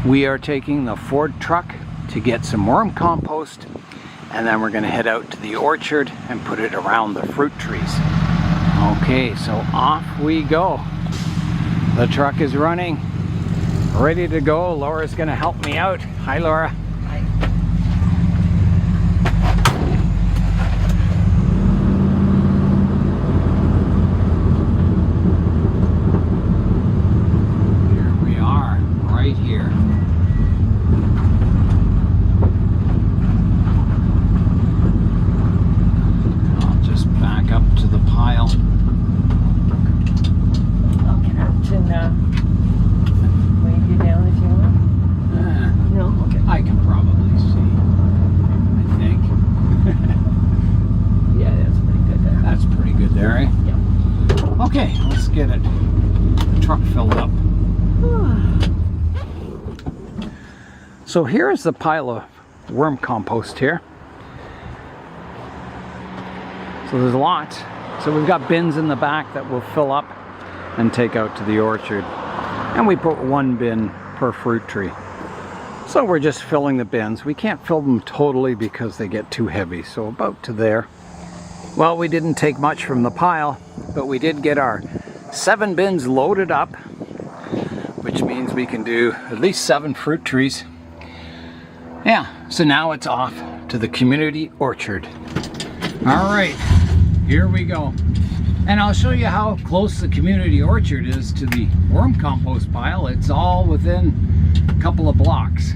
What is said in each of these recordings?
We are taking the Ford truck to get some worm compost, and then we're going to head out to the orchard and put it around the fruit trees. Okay, so off we go. The truck is running, ready to go. Laura's going to help me out. Hi, Laura. Hi. Here we are, right here. I'll just back up to the pile. Wave you down if you want. No? Okay. I can probably see, I think. Yeah, that's pretty good there. That's pretty good there, eh? Yep. Okay, let's get it. The truck filled up. So here's the pile of worm compost here. So there's lots. So we've got bins in the back that we'll fill up and take out to the orchard. And we put one bin per fruit tree. So we're just filling the bins. We can't fill them totally because they get too heavy, so about to there. Well, we didn't take much from the pile, but we did get our 7 bins loaded up, which means we can do at least 7 fruit trees. Yeah, so now it's off to the community orchard. All right, here we go. And I'll show you how close the community orchard is to the worm compost pile. It's all within a couple of blocks.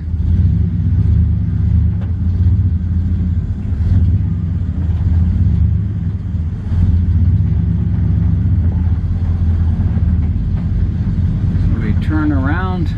So we turn around.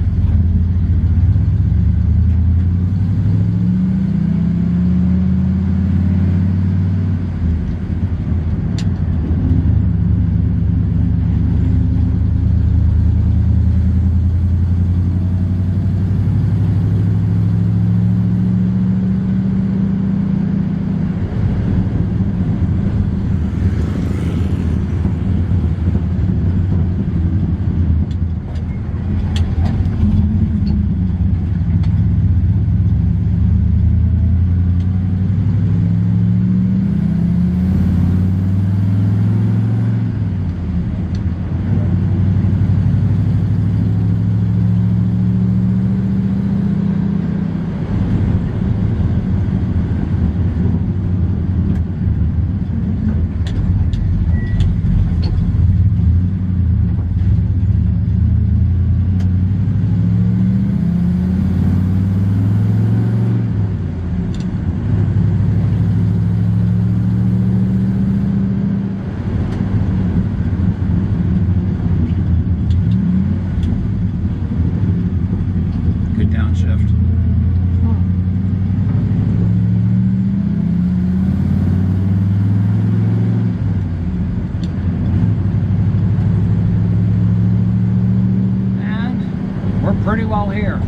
Pretty well here.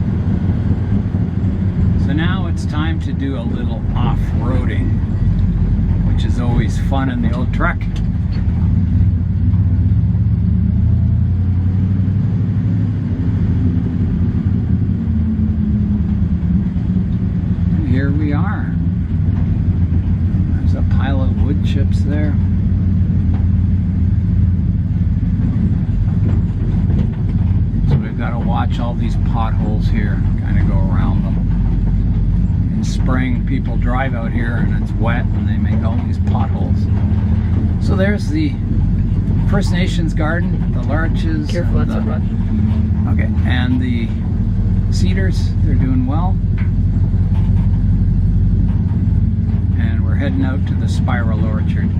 So now it's time to do a little off-roading, which is always fun in the old truck. And here we are. There's a pile of wood chips there. Got to watch all these potholes here, kind of go around them. In spring, people drive out here and it's wet and they make all these potholes. So there's the First Nations garden, the larches. Careful, that's a rut. Okay, and the cedars, they're doing well. And we're heading out to the spiral orchard.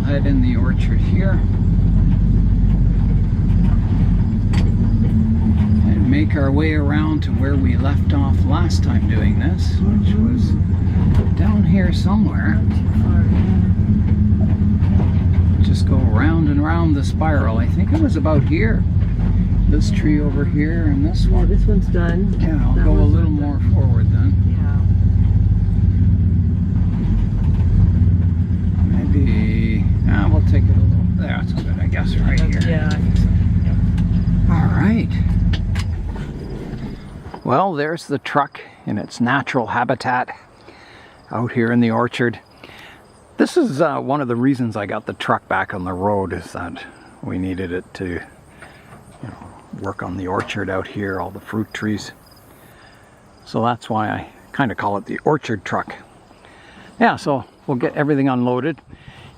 Head in the orchard here and make our way around to where we left off last time doing this, which was down here somewhere. Just go round and round the spiral. I think it was about here. This tree over here and this one. Yeah, this one's done. Yeah, I'll go a little more forward then. Well, there's the truck in its natural habitat out here in the orchard. This is one of the reasons I got the truck back on the road, is that we needed it to, you know, work on the orchard out here, all the fruit trees. So that's why I kind of call it the orchard truck. Yeah, so we'll get everything unloaded.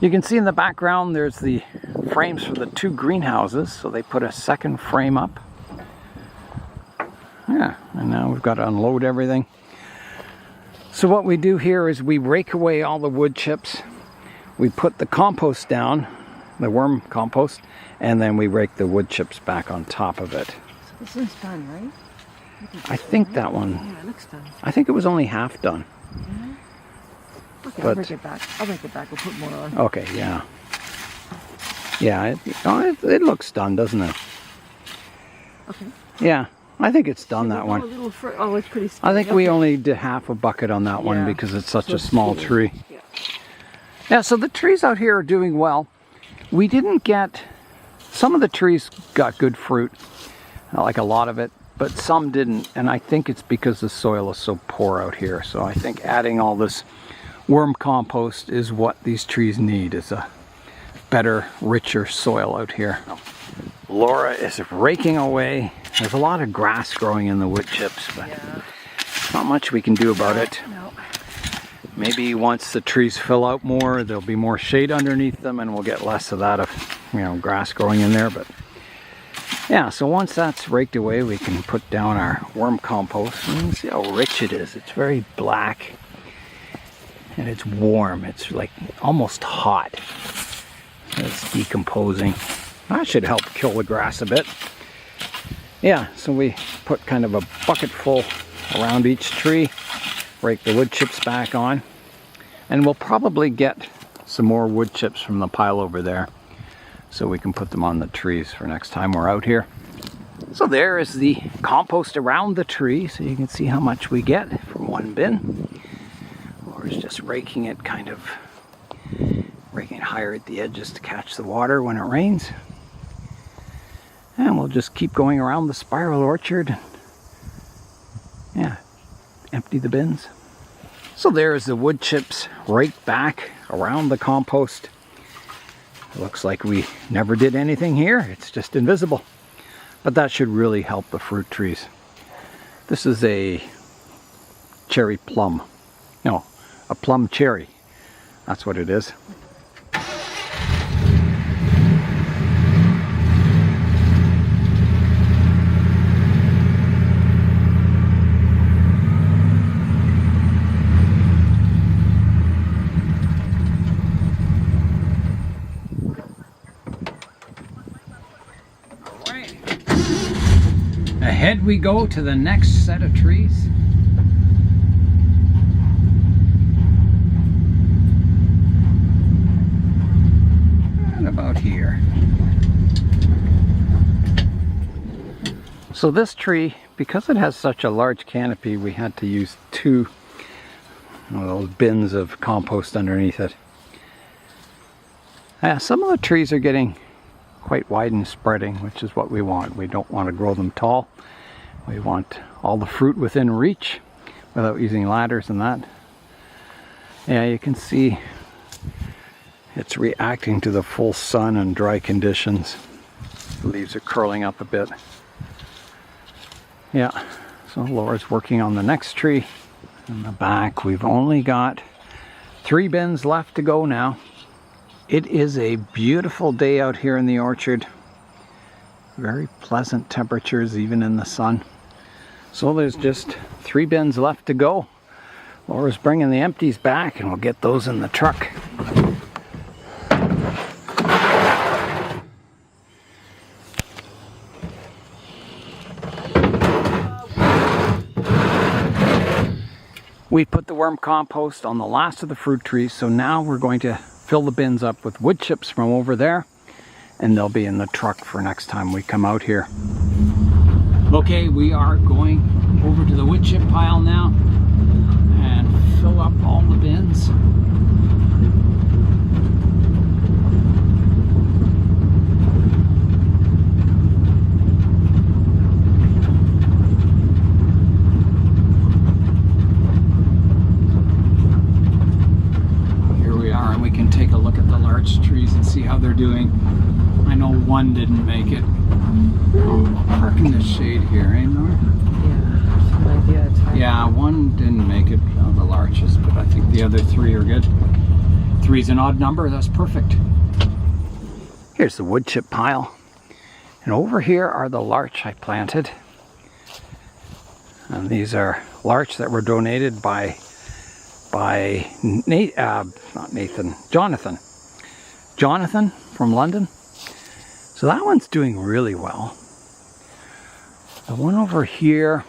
You can see in the background there's the frames for the 2 greenhouses, so they put a second frame up. Yeah, and now we've got to unload everything. So what we do here is we rake away all the wood chips, we put the compost down, the worm compost, and then we rake the wood chips back on top of it. So this one's done, right? I think that one, Yeah, it looks done. I think it was only half done. Yeah. Okay, But- I'll break it back. I'll break it back. We'll put more on. Okay, yeah. Yeah, it looks done, doesn't it? Okay. Yeah, I think it's done, that Oh, one. a little oh, it's pretty skinny. I think Okay. we only did half a bucket on that one Yeah. because it's such So a small skinny. tree. Yeah. Yeah, so the trees out here are doing well. We didn't get, some of the trees got good fruit, like a lot of it, but some didn't, and I think it's because the soil is so poor out here. So I think adding all this worm compost is what these trees need, is a better, richer soil out here. Laura is raking away. There's a lot of grass growing in the wood chips, but Yeah. not much we can do about it. No. Maybe once the trees fill out more, there'll be more shade underneath them and we'll get less of that, grass growing in there. But yeah, so once that's raked away, we can put down our worm compost and see how rich it is. It's very black and it's warm. It's like almost hot. It's decomposing. That should help kill the grass a bit. Yeah, so we put kind of a bucket full around each tree, rake the wood chips back on, and we'll probably get some more wood chips from the pile over there so we can put them on the trees for next time we're out here. So there is the compost around the tree, so you can see how much we get from one bin. Laura's just raking it higher at the edges to catch the water when it rains. And we'll just keep going around the spiral orchard. Yeah, empty the bins. So there's the wood chips raked back around the compost. It looks like we never did anything here. It's just invisible. But that should really help the fruit trees. This is a cherry plum. No, a plum cherry. That's what it is. Ahead we go to the next set of trees. And about here. So this tree, because it has such a large canopy, we had to use 2 of those bins of compost underneath it. Some of the trees are getting quite wide and spreading, which is what we want. We don't want to grow them tall. We want all the fruit within reach without using ladders and that. Yeah, you can see it's reacting to the full sun and dry conditions. The leaves are curling up a bit. Yeah, so Laura's working on the next tree. In the back, we've only got 3 bins left to go now. It is a beautiful day out here in the orchard. Very pleasant temperatures even in the sun. So there's just 3 bins left to go. Laura's bringing the empties back and we'll get those in the truck. We put the worm compost on the last of the fruit trees, so now we're going to fill the bins up with wood chips from over there, and they'll be in the truck for next time we come out here. Okay, we are going over to the wood chip pile now and fill up all the bins. larch trees and see how they're doing. I know one didn't make it. Oh, I'll park in the shade here, eh, Laura? Yeah, it's a good idea. It's hard. Yeah, one didn't make it, the larches, but I think the other three are good. Three's an odd number, that's perfect. Here's the wood chip pile. And over here are the larch I planted. And these are larch that were donated by Jonathan from London. So that one's doing really well. The one over here,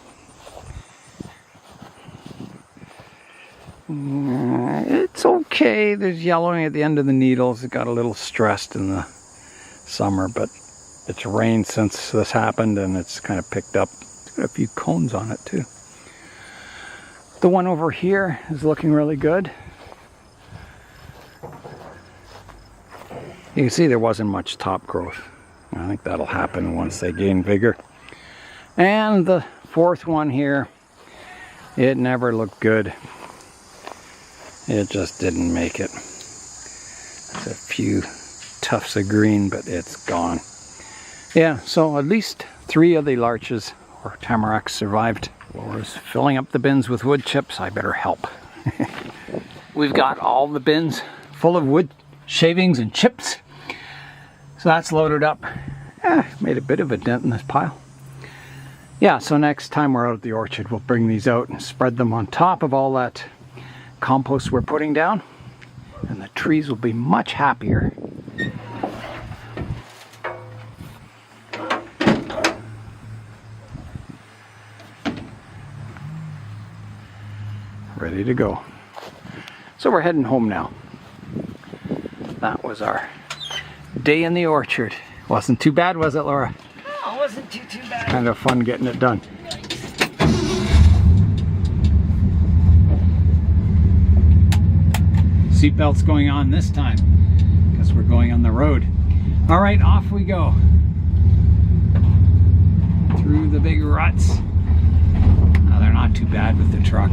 it's okay. There's yellowing at the end of the needles. It got a little stressed in the summer, but it's rained since this happened and it's kind of picked up. It's got a few cones on it too. The one over here is looking really good. You can see there wasn't much top growth. I think that'll happen once they gain vigor. And the fourth one here, it never looked good. It just didn't make it. There's a few tufts of green, but it's gone. Yeah, so at least 3 of the larches or tamaracks survived. Laura's filling up the bins with wood chips. I better help. We've got all the bins full of wood shavings and chips. So that's loaded up. Made a bit of a dent in this pile. Yeah, so next time we're out at the orchard, we'll bring these out and spread them on top of all that compost we're putting down. And the trees will be much happier. Ready to go. So we're heading home now. That was our day in the orchard. Wasn't too bad, was it, Laura? No, it wasn't too bad. Kind of fun getting it done. Seatbelts going on this time because we're going on the road. All right, off we go. Through the big ruts. Oh, they're not too bad with the truck.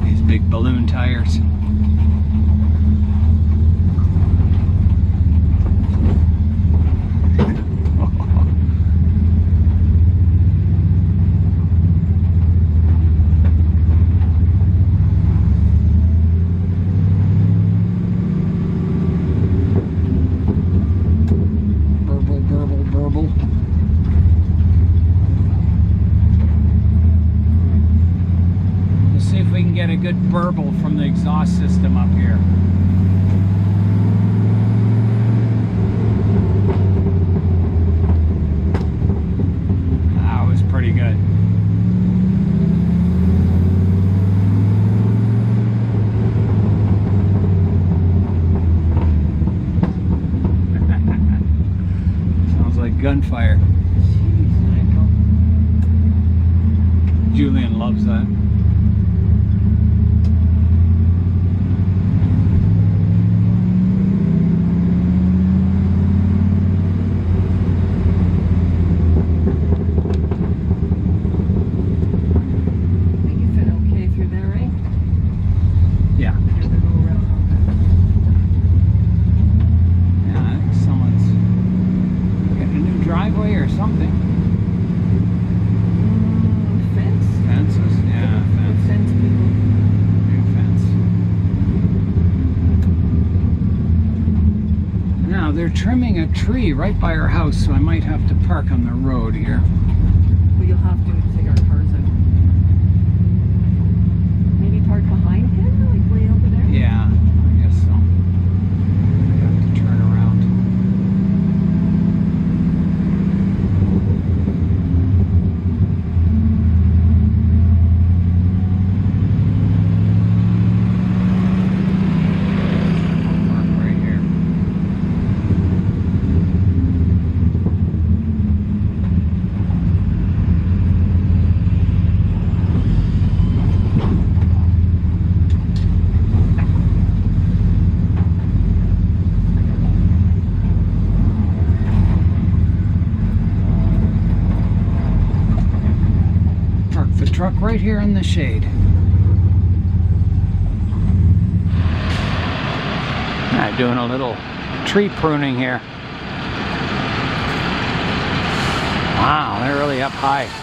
These big balloon tires. Get a good burble from the exhaust system up here. That was pretty good. Sounds like gunfire. Jeez, Nigel. Julian loves that. Driveway or something. Fence? Fences? Yeah, fence. Fence people. New fence. Now they're trimming a tree right by our house, so I might have to park on the road here. Well, you'll have to take our cars out. Maybe park behind him, like way over there? Yeah, I guess so. I have to turn around. Truck right here in the shade. Doing a little tree pruning here. Wow, they're really up high.